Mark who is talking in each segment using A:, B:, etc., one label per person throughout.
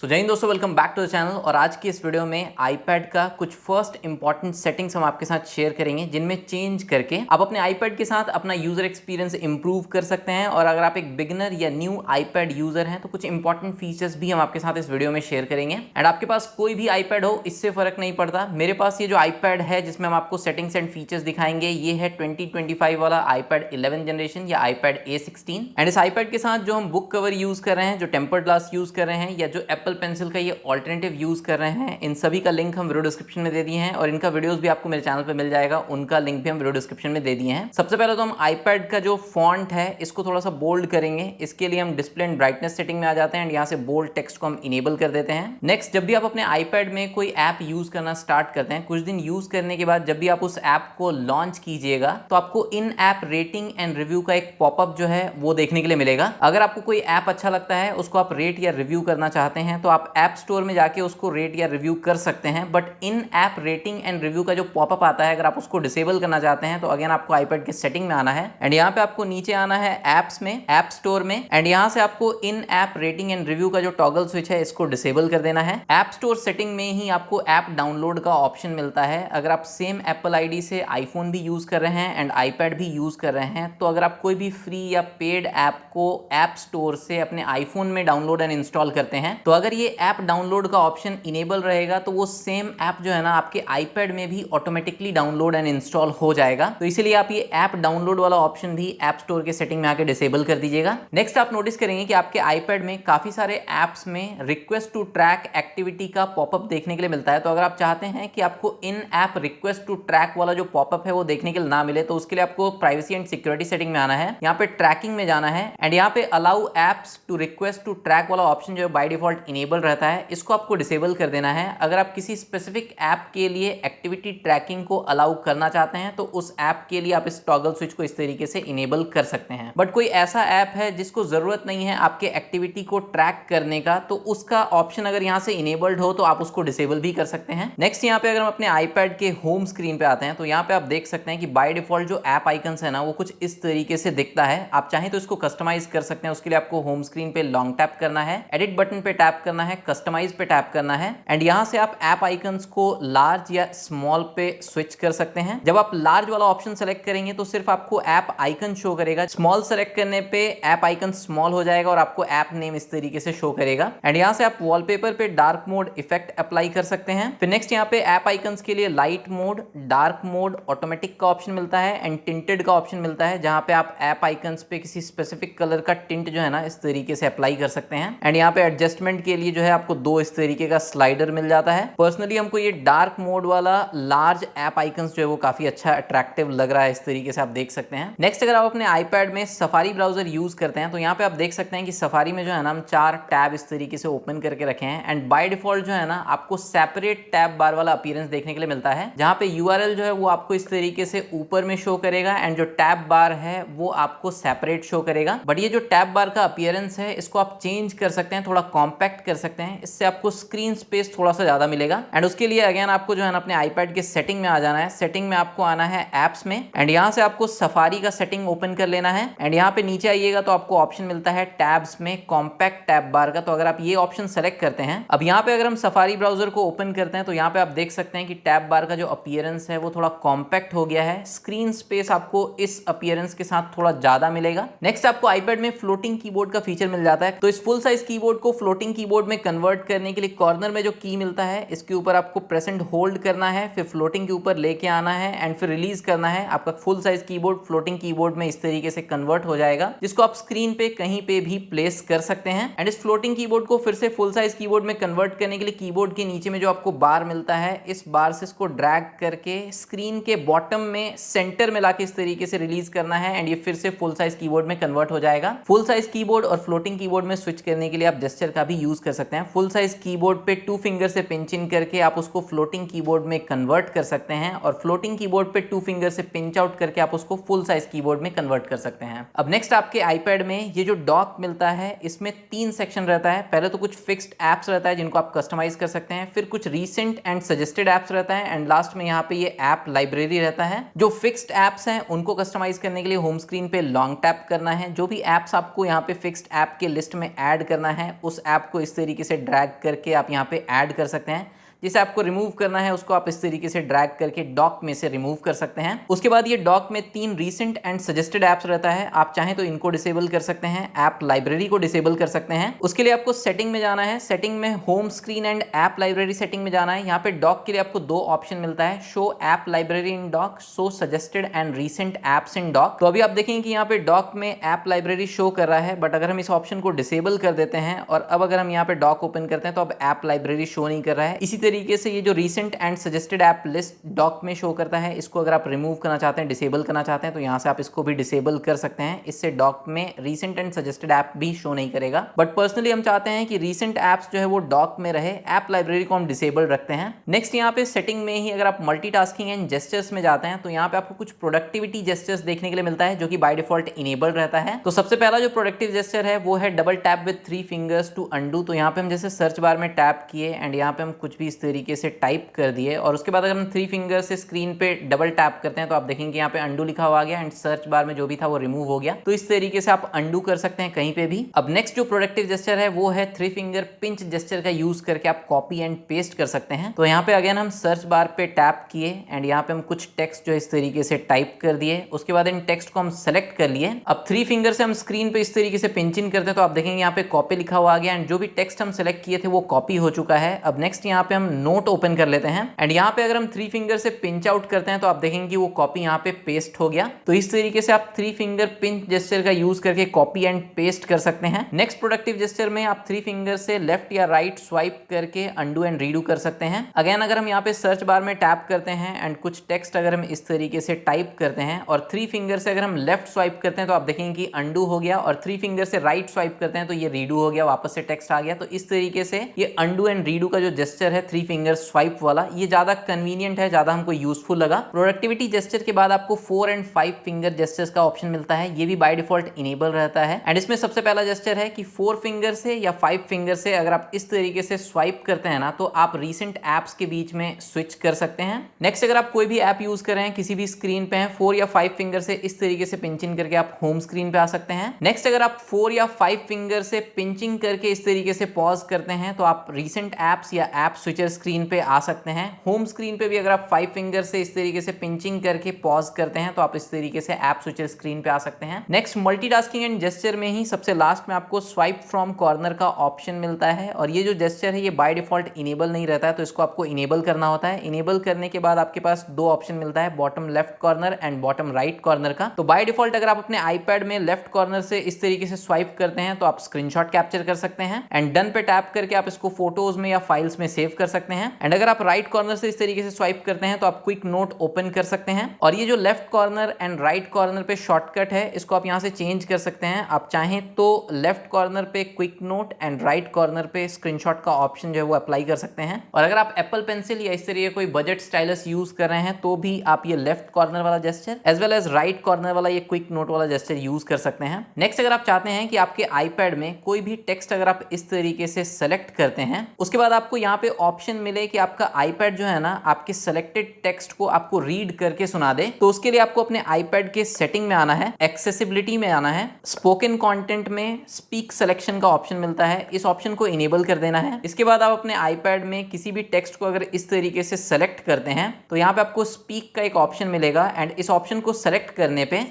A: जय हिंद दोस्तों, welcome back to the channel. और आज की इस वीडियो में आईपैड का कुछ फर्स्ट इंपॉर्टेंट सेटिंग्स हम आपके साथ शेयर करेंगे, जिनमें चेंज करके आप अपने आईपैड के साथ अपना यूजर एक्सपीरियंस इंप्रूव कर सकते हैं। और अगर आप एक बिगिनर या न्यू आईपैड यूजर हैं तो कुछ इंपॉर्टेंट फीचर्स भी हम आपके साथ इस वीडियो में शेयर करेंगे। एंड आपके पास कोई भी आईपैड हो, इससे फर्क नहीं पड़ता। मेरे पास ये जो आईपैड है जिसमें हम आपको सेटिंग्स एंड फीचर्स दिखाएंगे, ये है 2025 वाला आईपैड 11 जनरेशन या आईपैड A16। एंड इस आईपैड के साथ जो हम बुक कवर यूज कर रहे हैं, जो टेम्पर्ड ग्लास यूज कर रहे हैं, या जो एप्पल पेंसिल का ये ऑल्टरनेटिव यूज कर रहे हैं, इन सभी का लिंक हम वीडियो डिस्क्रिप्शन में दे दिए हैं। और इनका वीडियोस भी आपको मेरे चैनल पे मिल जाएगा, उनका लिंक भी हम वीडियो डिस्क्रिप्शन में दे दिए हैं। सबसे पहले तो हम आईपैड का जो फॉन्ट है इसको थोड़ा सा बोल्ड करेंगे। इसके लिए हम डिस्प्ले एंड ब्राइटनेस सेटिंग में आ जाते हैं एंड यहाँ से बोल्ड टेक्स्ट को हम इनेबल कर देते हैं। नेक्स्ट, जब भी आप अपने आईपैड में कोई ऐप यूज करना स्टार्ट करते हैं, कुछ दिन यूज करने के बाद जब भी आप उस ऐप को लॉन्च कीजिएगा तो आपको इन ऐप रेटिंग एंड रिव्यू का एक पॉपअप जो है वो देखने के लिए मिलेगा। अगर आपको कोई ऐप अच्छा लगता है, उसको आप रेट या रिव्यू करना चाहते हैं, तो आप ऐप स्टोर में जाके उसको रेट या रिव्यू कर सकते हैं। But in app rating and review का जो पॉपअप आता है, अगर आप उसको डिसेबल करना चाहते हैं तो अगेन आपको आईपैड के सेटिंग में आना है एंड यहाँ पे आपको नीचे आना है ऐप्स में, ऐप स्टोर में, एंड यहाँ से आपको इन ऐप रेटिंग एंड रिव्यू का जो टॉगल स्विच है इसको डिसेबल कर देना है। ऐप स्टोर सेटिंग में ही आपको ऐप डाउनलोड का ऑप्शन मिलता है। अगर आप सेम एप्पल आईडी से आईफोन भी यूज कर रहे हैं एंड आईपैड भी यूज कर रहे हैं, तो अगर आप कोई भी फ्री या पेड ऐप को ऐप स्टोर से अपने आईफोन में डाउनलोड एंड इंस्टॉल करते हैं, तो अगर ये ऐप डाउनलोड का ऑप्शन इनेबल रहेगा तो वो सेम ऐप जो है ना आपके आईपैड में भी ऑटोमेटिकली डाउनलोड एंड इंस्टॉल हो जाएगा। तो इसीलिए आप ये ऐप डाउनलोड वाला ऑप्शन भी ऐप स्टोर के सेटिंग में आके डिसेबल कर दीजिएगा। नेक्स्ट, आप नोटिस करेंगे कि आपके आईपैड में काफी सारे ऐप्स में रिक्वेस्ट टू ट्रैक एक्टिविटी का पॉपअप देखने के लिए मिलता है। तो अगर आप चाहते हैं कि आपको इन ऐप रिक्वेस्ट टू ट्रैक वाला जो पॉपअप है वो देखने के लिए ना मिले, तो उसके लिए आपको प्राइवेसी एंड सिक्योरिटी सेटिंग में आना है, यहाँ पे ट्रैकिंग में जाना है एंड यहाँ पे allow apps to request to track वाला ऑप्शन जो बाय डिफॉल्ट इनेबल रहता है, इसको आपको डिसेबल कर देना है। अगर आप किसी स्पेसिफिक ऐप के लिए एक्टिविटी ट्रैकिंग को अलाउ करना चाहते हैं तो उस ऐप के लिए आप इस टॉगल स्विच को इस तरीके से इनेबल कर सकते हैं। बट कोई ऐसा ऐप है जिसको जरूरत नहीं है आपके एक्टिविटी को ट्रैक करने का, तो उसका ऑप्शन अगर यहाँ से इनेबल्ड हो तो आप उसको डिसेबल भी कर सकते हैं। नेक्स्ट, यहाँ पे अगर हम अपने आईपैड के होम स्क्रीन पे आते हैं तो यहाँ पे आप देख सकते हैं कि बाय डिफॉल्ट जो ऐप आइकन्स है ना वो कुछ इस तरीके से दिखता है। आप चाहें तो इसको कस्टमाइज कर सकते हैं। उसके लिए आपको होम स्क्रीन पे लॉन्ग टैप करना है, एडिट बटन पे टैप करना है, कस्टमाइज पे टैप करना है एंड यहाँ से आप ऐप आइकन्स को लार्ज या स्मॉल पे स्विच कर सकते हैं। जब आप लार्ज वाला ऑप्शन सेलेक्ट करेंगे तो सिर्फ आपको ऐप आइकन शो करेगा। स्मॉल सेलेक्ट करने पे ऐप आइकन स्मॉल हो जाएगा और आपको ऐप नेम इस तरीके से शो करेगा। एंड यहाँ से आप वॉलपेपर पे डार्क मोड इफेक्ट अप्लाई कर सकते हैं। फिर नेक्स्ट, यहाँ पे ऐप आइकन्स के लिए light mode, dark mode, automatic का ऑप्शन मिलता है एंड टिंटेड का ऑप्शन मिलता है, जहाँ पे आप ऐप आइकन्स पे किसी स्पेसिफिक कलर का टिंट जो है ना इस तरीके से अप्लाई कर सकते हैं। एंड यहाँ पे एडजस्टमेंट के लिए जो है आपको दो इस तरीके का स्लाइडर मिल जाता है। पर्सनली हमको ये डार्क मोड वाला लार्ज ऐप आइकन्स जो है वो काफी अच्छा अट्रैक्टिव लग रहा है, इस तरीके से आप देख सकते हैं। नेक्स्ट, अगर आप अपने आईपैड में सफारी ब्राउजर यूज करते हैं तो यहाँ पे आप देख सकते हैं कि सफारी में जो है ना हम 4 टैब इस तरीके से ओपन करके रखे हैं एंड बाय डिफॉल्ट जो है ना आपको सेपरेट टैब बार वाला अपीयरेंस देखने के लिए मिलता है, जहाँ पे यूआरएल जो है वो आपको इस तरीके से ऊपर में शो करेगा एंड जो टैब बार है वो आपको सेपरेट शो करेगा। बट ये जो टैब बार का अपीयरेंस है इसको आप चेंज कर सकते हैं, थोड़ा कॉम्पैक्ट कर सकते हैं, इससे आपको स्क्रीन स्पेस थोड़ा सा ज्यादा मिलेगा। एंड उसके लिए अगेन आपको जो है ना अपने आईपैड के सेटिंग में आ जाना है। सेटिंग में आपको आना है ऐप्स में एंड यहाँ से आपको सफारी का सेटिंग ओपन कर लेना है एंड यहाँ पे नीचे आइएगा तो आपको ऑप्शन मिलता है टैब्स में कॉम्पैक्ट टैब बार का। तो अगर आप ये ऑप्शन सेलेक्ट करते हैं, अब यहाँ पे अगर हम सफारी ब्राउजर को ओपन करते हैं तो यहाँ पे आप देख सकते हैं कि टैब बार का जो अपीयरेंस है वो थोड़ा कॉम्पैक्ट हो गया है। स्क्रीन स्पेस आपको इस अपीयरेंस के साथ थोड़ा ज्यादा मिलेगा। नेक्स्ट, आपको आईपैड में फ्लोटिंग कीबोर्ड का फीचर मिल जाता है। तो इस फुल साइज कीबोर्ड को फ्लोटिंग कीबोर्ड में कन्वर्ट करने के लिए कॉर्नर में जो की मिलता है इसके ऊपर आपको प्रेस एंड होल्ड करना है, फिर फ्लोटिंग के ऊपर लेके आना है एंड फिर रिलीज करना है। आपका full size keyboard floating keyboard में इस तरीके से कन्वर्ट हो जाएगा, जिसको आप स्क्रीन पे कहीं पे भी प्लेस कर सकते हैं। एंड इस फ्लोटिंग कीबोर्ड को फिर से फुल साइज कीबोर्ड में कन्वर्ट करने के लिए कीबोर्ड के नीचे में जो आपको बार मिलता है, इस बार से इसको ड्रैग करके स्क्रीन के बॉटम में सेंटर में लाके इस तरीके से रिलीज करना है एंड ये फिर से फुल साइज कीबोर्ड में कन्वर्ट हो जाएगा। फुल साइज कीबोर्ड और फ्लोटिंग कीबोर्ड में स्विच करने के लिए आप जेस्चर का भी यूज कर सकते हैं। फुल साइज कीबोर्ड पे 2 फिंगर से पिंच इन करके आप उसको फ्लोटिंग कीबोर्ड में कन्वर्ट कर सकते हैं और फ्लोटिंग कीबोर्ड पे 2 फिंगर से पिंच आउट करके आप उसको फुल साइज कीबोर्ड में कन्वर्ट कर सकते हैं। अब नेक्स्ट, आपके आईपैड में ये जो डॉक मिलता है इसमें 3 सेक्शन रहता है। पहले तो कुछ फिक्स्ड एप्स रहता है जिनको आप कस्टमाइज कर सकते हैं, फिर कुछ रीसेंट एंड सजेस्टेड एप्स रहता है एंड लास्ट में यहाँ पे ये ऐप लाइब्रेरी रहता है। जो फिक्स्ड एप्स हैं उनको कस्टमाइज करने के लिए होम स्क्रीन पे लॉन्ग टैप करना है। जो भी एप्स आपको यहाँ पे फिक्स्ड ऐप के लिस्ट में ऐड करना है उस ऐप को इस तरीके से ड्रैग करके आप यहाँ पे ऐड कर सकते हैं। जिसे आपको रिमूव करना है उसको आप इस तरीके से ड्रैग करके डॉक में से रिमूव कर सकते हैं। उसके बाद ये डॉक में 3 रीसेंट एंड सजेस्टेड ऐप्स रहता है, आप चाहें तो इनको डिसेबल कर सकते हैं, ऐप लाइब्रेरी को डिसेबल कर सकते हैं। उसके लिए आपको सेटिंग में जाना है, सेटिंग में home screen and app library setting में जाना है। यहाँ पे डॉक के लिए आपको 2 ऑप्शन मिलता है, show app library in dock, show suggested and recent apps in dock. तो अभी आप देखेंगे कि यहाँ पे डॉक में ऐप लाइब्रेरी शो कर रहा है, बट अगर हम इस ऑप्शन को डिसेबल कर देते हैं और अब अगर हम यहाँ पे डॉक ओपन करते हैं तो अब ऐप लाइब्रेरी शो नहीं कर रहा है। इसी तरीके से ये जो recent and suggested app list dock में शो करता है, इसको अगर आप रिमूव करना चाहते हैं, डिसेबल करना चाहते हैं, तो यहाँ से आप इसको भी डिसेबल कर सकते हैं। इससे डॉक में रिसेंट एंड सजेस्टेड ऐप भी शो नहीं करेगा। बट पर्सनली हम चाहते हैं कि रिसेंट ऐप्स जो है वो डॉक में रहे, ऐप लाइब्रेरी को हम डिसेबल रखते हैं। नेक्स्ट यहाँ पे सेटिंग में ही अगर आप मल्टीटास्किंग एंड जेस्चर्स में जाते हैं तो यहाँ पे आपको कुछ प्रोडक्टिविटी जेस्चर्स देखने के लिए मिलता है जो कि बाय डिफॉल्ट इनेबल रहता है। तो सबसे पहला जो प्रोडक्टिव जेस्चर है वो है double tap with 3 fingers to undo. तो यहाँ पे हम जैसे सर्च बार में टैप किए एंड यहाँ पे हम कुछ भी इस तरीके से टाइप कर दिए और उसके बाद अगर हम 3 फिंगर से स्क्रीन पे डबल टैप करते हैं तो आप देखेंगे यहाँ पे अंडू लिखा हुआ आ गया एंड सर्च बार में जो भी था वो रिमूव हो गया। तो इस तरीके से आप अंडू कर सकते हैं कहीं पे भी। अब नेक्स्ट जो प्रोडक्टिव जेस्चर है वो है 3 फिंगर पिंच जेस्चर का यूज करके आप कॉपी एंड पेस्ट कर सकते हैं। तो यहाँ पे अगेन हम सर्च बार पे टैप किए एंड यहाँ पे हम कुछ टेक्स्ट जो इस तरीके से टाइप कर दिए, उसके बाद इन टेक्स्ट को हम सेलेक्ट कर लिए। अब 3 फिंगर से हम स्क्रीन पे इस तरीके से पिंच इन करते हैं तो आप देखेंगे यहाँ पे कॉपी लिखा हुआ आ गया एंड जो भी टेक्स्ट हम सेलेक्ट किए थे वो कॉपी हो चुका है। अब नेक्स्ट यहाँ पे हम नोट ओपन कर लेते हैं एंड यहाँ पे अगर हम 3 फिंगर से पिंच आउट करते हैं तो आप देखेंगे कि वो कॉपी यहाँ पे पेस्ट हो गया। तो इस तरीके से आप 3 फिंगर पिंच जेस्चर का यूज करके कॉपी एंड पेस्ट कर सकते हैं। नेक्स्ट प्रोडक्टिव जेस्चर में आप 3 फिंगर से लेफ्ट या राइट स्वाइप करके अंडू एंड रीडू कर सकते हैं। अगेन अगर हम यहाँ पे सर्च बार में टैप करते हैं एंड कुछ टेक्स्ट अगर हम इस तरीके से टाइप करते हैं और 3 फिंगर से अगर हम लेफ्ट स्वाइप करते हैं तो आप देखेंगे कि अंडू हो गया और 3 फिंगर से राइट स्वाइप करते हैं तो ये रीडू हो गया, वापस से टेक्स्ट आ गया। तो इस तरीके से ये अंडू एंड रीडू का जो जेस्चर है 3 फिंगर स्वाइप वाला, ये ज्यादा कन्वीनियंट है, ज्यादा हमको यूजफुल लगा। प्रोडक्टिविटी जेस्चर के बाद आपको 4 एंड 5 फिंगर जेस्चर्स का ऑप्शन मिलता है, ये भी बाय डिफॉल्ट इनेबल रहता है। एंड इसमें सबसे पहला जेस्चर है कि 4 फिंगर से या 5 फिंगर से अगर आप इस तरीके से स्वाइप करते हैं ना तो आप रीसेंट एप्स के बीच में स्विच कर सकते हैं। नेक्स्ट अगर आप कोई भी ऐप यूज कर रहे हैं, किसी भी स्क्रीन पे हैं, 4 या 5 फिंगर से इस तरीके से पिंचिंग करके आप होम स्क्रीन पे आ सकते हैं। नेक्स्ट अगर आप 4 या 5 फिंगर से पिंचिंग करके इस तरीके से पॉज करते हैं तो आप रीसेंट एप्स या ऐप स्विचर स्क्रीन पे आ सकते हैं। होम स्क्रीन पे भी अगर आप 5 फिंगर से इस तरीके से पिंचिंग करके पॉज करते हैं तो आप इस तरीके से ऐप स्विचर स्क्रीन पे आ सकते हैं। नेक्स्ट मल्टीटास्किंग एंड जेस्चर में ही सबसे लास्ट में आपको स्वाइप फ्रॉम कॉर्नर का ऑप्शन मिलता है और ये जो जेस्चर है ये बाय डिफॉल्ट इनेबल नहीं रहता है, तो इसको आपको इनेबल करना होता है। इनेबल करने के बाद आपके पास 2 ऑप्शन मिलता है, bottom left corner and bottom right corner का। तो बाय डिफॉल्ट अगर आप अपने आईपैड में लेफ्ट कॉर्नर से इस तरीके से स्वाइप करते हैं तो आप स्क्रीनशॉट कैप्चर कर सकते हैं एंड डन पे टैप करके आप इसको फोटोज में या फाइल्स में सेव कर सकते हैं। एंड अगर आप राइट कॉर्नर से इस तरीके से स्वाइप करते हैं तो आप क्विक नोट ओपन कर सकते हैं। और ये जो left corner and right corner पे शॉर्टकट है इसको आप यहाँ से चेंज कर सकते हैं। आप चाहें तो लेफ्ट कॉर्नर पे quick note and right corner पे स्क्रीनशॉट का ऑप्शन जो है वो अप्लाई कर सकते हैं। और अगर आप एप्पल पेंसिल या इस तरीके कोई बजट स्टाइलस यूज कर रहे हैं तो भी आप ये लेफ्ट कॉर्नर वाला gesture as well as right corner वाला ये क्विक नोट वाला जेस्चर यूज कर सकते हैं। नेक्स्ट अगर आप चाहते हैं कि आपके आईपैड में कोई भी टेक्स्ट अगर आप इस तरीके से सेलेक्ट करते हैं उसके बाद आपको यहाँ पे ऑप्शन मिले कि आपका आईपैड जो है ना आपके सेलेक्टेड टेक्स्ट को आपको रीड करके सुना दे, तो उसके लिए आपको अपने आईपैड के सेटिंग में आना है, एक्सेसिबिलिटी में आना है, स्पोकन कंटेंट में स्पीक सिलेक्शन का ऑप्शन मिलता है, इस ऑप्शन को इनेबल कर देना है। इसके बाद आप अपने आईपैड में किसी भी टेक्स्ट को अगर इस तरीके से सेलेक्ट करते हैं तो यहाँ पे आपको स्पीक का एक ऑप्शन मिलेगा एंड इस ऑप्शन को सेलेक्ट करने पे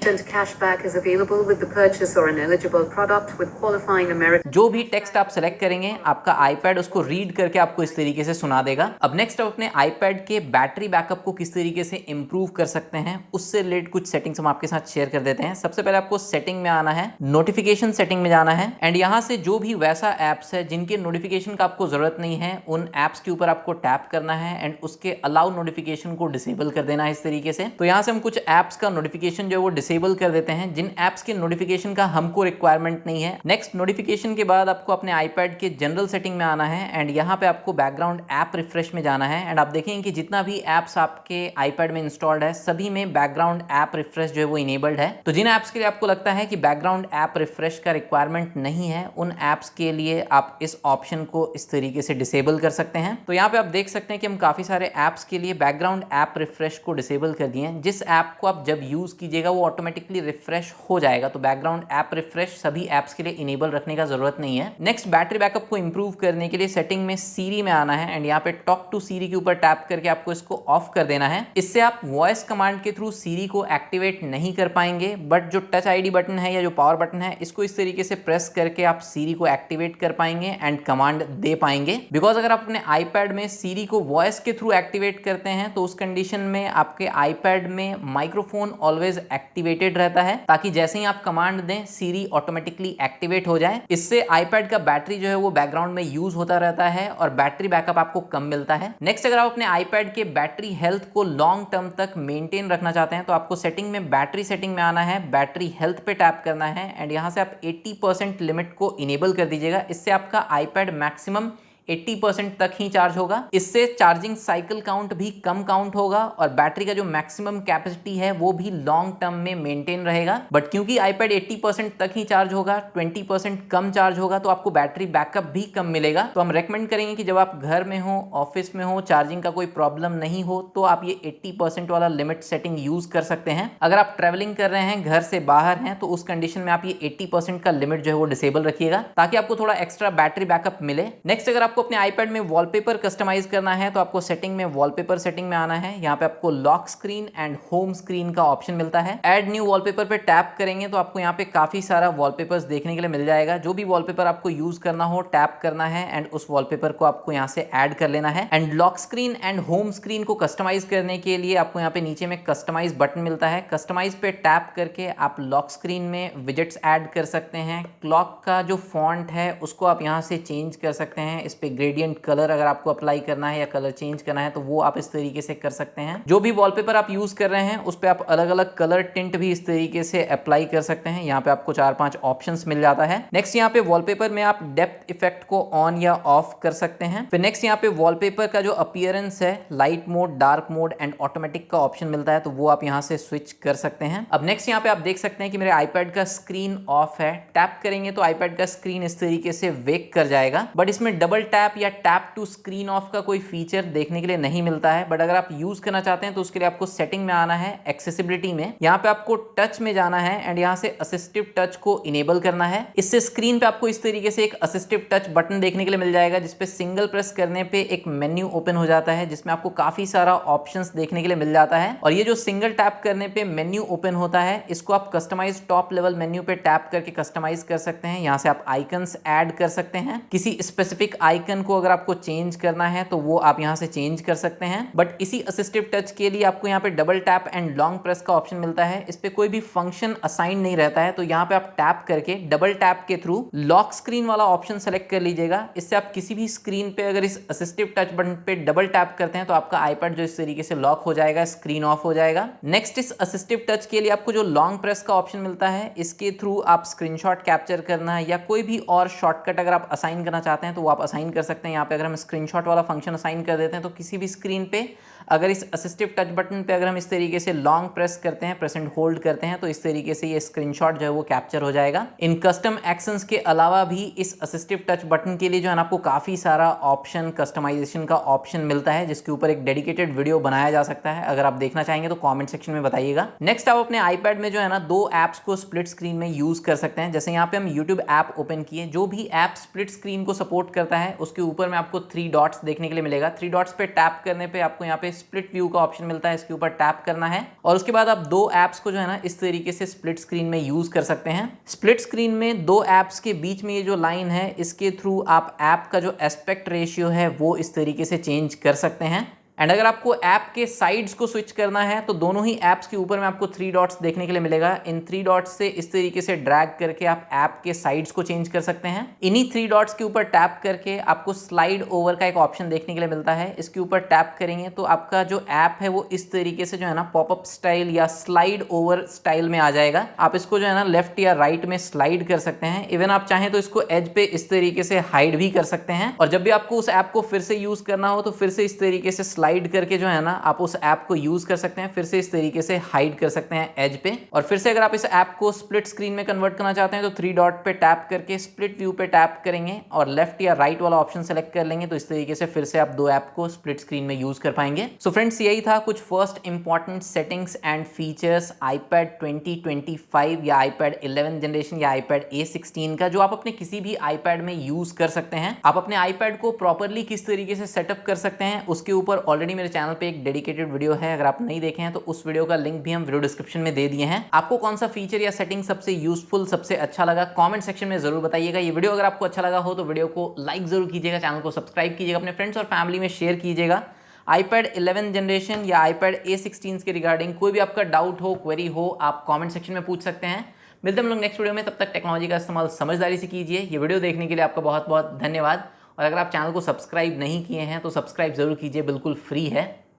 A: जो भी टेक्स्ट आप सेलेक्ट करेंगे आपका आईपैड उसको रीड करके आपको इस तरीके से सुना देगा। अब नेक्स्ट आप अपने आईपैड के बैटरी बैकअप को किस तरीके से इंप्रूव कर सकते हैं उससे रिलेटेड कुछ सेटिंग्स हम आपके साथ शेयर कर देते हैं। सबसे पहले आपको सेटिंग में आना है, नोटिफिकेशन सेटिंग में जाना है एंड यहाँ से जो भी वैसा एप्स है जिनके नोटिफिकेशन का आपको जरूरत नहीं है उन एप्स के ऊपर आपको टैप करना है एंड उसके अलाउ नोटिफिकेशन को डिसेबल कर देना है इस तरीके से। तो यहाँ से हम कुछ एप्स का नोटिफिकेशन जो है वो डिसेबल कर देते हैं जिन एप्स के नोटिफिकेशन का हमको रिक्वायरमेंट नहीं है। नेक्स्ट नोटिफिकेशन के बाद आपको अपने आईपैड के जनरल सेटिंग में आना है एंड यहाँ पे आपको बैकग्राउंड ऐप रिफ्रेश में जाना है एंड आप देखेंगे कि जितना भी ऐप्स आपके आईपैड में इंस्टॉल्ड है सभी में बैकग्राउंड ऐप रिफ्रेश जो है वो इनेबल्ड है। तो जिन ऐप्स के लिए आपको लगता है कि बैकग्राउंड ऐप रिफ्रेश का रिक्वायरमेंट नहीं है उन ऐप्स के लिए आप इस ऑप्शन को इस तरीके से डिसेबल कर सकते हैं। तो यहाँ पे आप देख सकते हैं कि हम काफी सारे ऐप्स के लिए बैकग्राउंड ऐप रिफ्रेश को डिसेबल कर दिए हैं। जिस ऐप को आप जब यूज कीजिएगा वो ऑटोमेटिकली रिफ्रेश हो जाएगा। तो बैकग्राउंड ऐप रिफ्रेश सभी ऐप्स के लिए इनेबल रखने का जरूरत नहीं है। नेक्स्ट, बैटरी बैकअप को इंप्रूव करने के लिए सेटिंग में सीरी में आना है एंड यहाँ पे टॉक टू सीरी के ऊपर टैप करके आपको इसको ऑफ कर देना है। इससे आप वॉइस कमांड के थ्रू सीरी को एक्टिवेट नहीं कर पाएंगे, बट जो टच आईडी बटन है या जो पावर बटन है इसको इस तरीके से प्रेस करके आप सीरी को एक्टिवेट कर पाएंगे एंड कमांड दे पाएंगे। बिकॉज अगर आप अपने आईपैड में सीरी को वॉइस के थ्रू एक्टिवेट करते हैं तो उस कंडीशन में आपके आईपैड में माइक्रोफोन ऑलवेज एक्टिवेटेड रहता है, ताकि जैसे ही आप कमांड दें सीरी ऑटोमेटिकली एक्टिवेट हो जाए। इससे आईपैड का बैटरी जो है वो बैकग्राउंड में यूज होता रहता है और बैटरी बैकअप आपको कम मिलता है। नेक्स्ट, अगर आप अपने आईपैड के बैटरी हेल्थ को लॉन्ग टर्म तक मेंटेन रखना चाहते हैं तो आपको सेटिंग में बैटरी सेटिंग में आना है, बैटरी हेल्थ पे टैप करना है एंड यहां से आप 80% लिमिट को इनेबल कर दीजिएगा। इससे आपका आईपैड मैक्सिमम 80% तक ही चार्ज होगा। इससे चार्जिंग साइकिल काउंट भी कम काउंट होगा और बैटरी का जो मैक्सिमम कैपेसिटी है वो भी लॉन्ग टर्म में मेंटेन रहेगा। बट क्योंकि आईपैड 80% तक ही चार्ज होगा, 20% कम चार्ज होगा तो आपको बैटरी बैकअप भी कम मिलेगा। तो हम रेकमेंड करेंगे कि जब आप घर में हो, ऑफिस में हो, चार्जिंग का कोई प्रॉब्लम नहीं हो तो आप ये 80% वाला लिमिट सेटिंग यूज कर सकते हैं। अगर आप ट्रेवलिंग कर रहे हैं, घर से बाहर हैं, तो उस कंडीशन में आप ये 80% का लिमिट जो है वो डिसेबल रखिएगा ताकि आपको थोड़ा एक्स्ट्रा बैटरी बैकअप मिले। नेक्स्ट, अगर आपको अपने आईपैड में वॉलपेपर कस्टमाइज करना है तो आपको सेटिंग में वॉलपेपर सेटिंग में आना है। यहाँ पे आपको lock screen and home screen का ऑप्शन मिलता है। ऐड न्यू वॉलपेपर पे टैप करेंगे तो आपको यहाँ पे काफी सारा वॉलपेपर्स देखने के लिए मिल जाएगा। जो भी वॉलपेपर आपको यूज करना हो टैप करना है एंड उस वॉलपेपर को आपको यहाँ से ऐड कर लेना है। And lock screen and home screen को कस्टमाइज करने के लिए आपको यहाँ पे नीचे में कस्टमाइज बटन मिलता है। कस्टमाइज पे टैप करके आप लॉक स्क्रीन में विजेट्स ऐड कर सकते हैं। क्लॉक का जो फॉन्ट है उसको आप यहाँ से चेंज कर सकते हैं। इस पे ग्रेडियंट कलर अगर आपको अप्लाई करना है या कलर चेंज करना है तो वो आप इस तरीके से कर सकते हैं। जो भी वॉलपेपर आप यूज कर रहे हैं उस पे आप अलग अलग कलर टिंट भी इस तरीके से अप्लाई कर सकते हैं। यहाँ पे आपको 4-5 ऑप्शंस मिल जाता है। नेक्स्ट, यहाँ पे वॉलपेपर में आप डेप्थ इफेक्ट को ऑन या ऑफ कर सकते हैं। फिर नेक्स्ट, यहाँ पे वॉलपेपर का जो अपीयरेंस है, light mode, dark mode and automatic का ऑप्शन मिलता है तो वो आप यहाँ से स्विच कर सकते हैं। अब नेक्स्ट, यहाँ पे आप देख सकते हैं कि मेरे आईपैड का स्क्रीन ऑफ है। टैप करेंगे तो आईपैड का स्क्रीन इस तरीके से वेक कर जाएगा, बट इसमें डबल टैप या टैप टू स्क्रीन ऑफ का कोई फीचर देखने के लिए नहीं मिलता है। बट अगर आप यूज करना चाहते हैं तो उसके लिए आपको सेटिंग में आना है, एक्सेसिबिलिटी में। यहाँ पे आपको टच में जाना है एंड यहाँ से असिस्टिव टच को इनेबल करना है। इससे स्क्रीन पे आपको इस तरीके से एक असिस्टिव टच बटन देखने के लिए मिल जाएगा जिसपे सिंगल प्रेस करने पे एक मेन्यू ओपन हो जाता है जिसमें आपको काफी सारा ऑप्शंस देखने के लिए मिल जाता है। और ये जो सिंगल टैप करने पे मेन्यू ओपन होता है इसको आप कस्टमाइज टॉप लेवल मेन्यू पे टैप करके कस्टमाइज कर सकते हैं। यहाँ से आप आइकन्स ऐड कर सकते हैं। किसी स्पेसिफिक आइकन को अगर आपको चेंज करना है तो वो आप यहां से चेंज कर सकते हैं। बट इसी असिस्टिव टच के लिए आपको यहाँ पे double tap and long press का ऑप्शन मिलता है। इस पे कोई भी फंक्शन असाइन नहीं रहता है, तो यहाँ पे आप टैप करके डबल टैप के थ्रू लॉक स्क्रीन वाला ऑप्शन सेलेक्ट कर लीजिएगा। इससे आप किसी भी स्क्रीन पे अगर इस असिस्टिव टच बटन पे डबल टैप करते हैं तो आपका आईपैड जो इस तरीके से लॉक हो जाएगा, स्क्रीन ऑफ हो जाएगा। नेक्स्ट, इस असिस्टिव टच के लिए आपको जो लॉन्ग प्रेस का ऑप्शन मिलता है इसके थ्रू आप स्क्रीनशॉट कैप्चर करना या कोई भी और शॉर्टकट अगर आप असाइन करना चाहते हैं तो वो आप असाइन कर सकते हैं। यहाँ पे अगर हम स्क्रीनशॉट वाला फंक्शन असाइन कर देते हैं तो किसी भी स्क्रीन पे अगर इस असिस्टिव टच बटन पे अगर हम इस तरीके से लॉन्ग प्रेस करते हैं, प्रेस एंड होल्ड करते हैं तो इस तरीके से ये स्क्रीनशॉट जो है वो कैप्चर हो जाएगा। इन कस्टम एक्शंस के अलावा भी इस असिस्टिव टच बटन के लिए जो है ना आपको काफी सारा ऑप्शन, कस्टमाइजेशन का ऑप्शन मिलता है जिसके ऊपर एक डेडिकेटेड वीडियो बनाया जा सकता है। अगर आप देखना चाहेंगे तो कॉमेंट सेक्शन में बताइएगा। नेक्स्ट, आप अपने आईपैड में जो है ना 2 ऐप्स को स्प्लिट स्क्रीन में यूज कर सकते हैं। जैसे यहाँ पे हम यूट्यूब ऐप ओपन किए, जो भी ऐप स्प्लिट स्क्रीन को सपोर्ट करता है उसके ऊपर में आपको 3 डॉट्स देखने के लिए मिलेगा। 3 डॉट्स पे टैप करने पे आपको यहाँ पे स्प्लिट व्यू का ऑप्शन मिलता है, इसके ऊपर टैप करना है और उसके बाद आप 2 ऐप्स को जो है ना इस तरीके से स्प्लिट स्क्रीन में यूज कर सकते हैं। स्प्लिट स्क्रीन में 2 ऐप्स के बीच में ये जो लाइन है इसके थ्रू आप ऐप का जो एस्पेक्ट रेशियो है वो इस तरीके से चेंज कर सकते हैं। एंड अगर आपको ऐप के साइड्स को स्विच करना है तो दोनों ही ऐप्स के ऊपर में आपको 3 डॉट्स देखने के लिए मिलेगा। इन 3 डॉट्स से इस तरीके से ड्रैग करके आप ऐप के साइड्स को चेंज कर सकते हैं। इन्हीं 3 डॉट्स के ऊपर टैप करके आपको स्लाइड ओवर का एक ऑप्शन देखने के लिए मिलता है। इसके ऊपर टैप करेंगे तो आपका जो ऐप है वो इस तरीके से जो है ना पॉपअप स्टाइल या स्लाइड ओवर स्टाइल में आ जाएगा। आप इसको जो है ना लेफ्ट या राइट में स्लाइड कर सकते हैं। इवन आप चाहें तो इसको एज पे इस तरीके से हाइड भी कर सकते हैं। और जब भी आपको उस ऐप को फिर से यूज करना हो तो फिर से इस तरीके से स्लाइड करके जो है ना आप उस ऐप को यूज कर सकते हैं। फिर से इस तरीके से हाइड कर सकते हैं एज पे। और फिर से अगर आप इस ऐप को स्प्लिट स्क्रीन में कन्वर्ट करना चाहते हैं तो 3 डॉट पे टैप करके स्प्लिट व्यू पे टैप करेंगे और लेफ्ट या राइट वाला ऑप्शन सेलेक्ट कर लेंगे तो इस तरीके से फिर से आप दो ऐप को स्प्लिट स्क्रीन में यूज कर पाएंगे। सो फ्रेंड्स, यही था कुछ first important settings and features iPad 2025 या iPad 11 जनरेशन या iPad A16 का, जो आप अपने किसी भी iPad में यूज कर सकते हैं। आप अपने iPad को प्रॉपरली किस तरीके से सेटअप कर सकते हैं उसके ऊपर ऑलरेडी मेरे चैनल पे एक डेडिकेटेड वीडियो है। अगर आप नहीं देखे हैं तो उस वीडियो का लिंक भी हम वीडियो डिस्क्रिप्शन में दे दिए हैं। आपको कौन सा फीचर या सेटिंग सबसे यूजफुल, सबसे अच्छा लगा, कमेंट सेक्शन में जरूर बताइएगा। ये वीडियो अगर आपको अच्छा लगा हो तो वीडियो को लाइक जरूर कीजिएगा, चैनल को सब्सक्राइब कीजिएगा, अपने फ्रेंड्स और फैमिली में शेयर कीजिएगा। iPad 11 जनरेशन या iPad A16 के रिगार्डिंग कोई भी आपका डाउट हो, क्वेरी हो, आप कमेंट सेक्शन में पूछ सकते हैं। मिलते हैं हम लोग नेक्स्ट वीडियो में। तब तक टेक्नोलॉजी का इस्तेमाल समझदारी से कीजिए। ये वीडियो देखने के लिए आपका बहुत बहुत धन्यवाद। और अगर आप चैनल को सब्सक्राइब नहीं किए हैं तो सब्सक्राइब जरूर कीजिए, बिल्कुल फ्री है।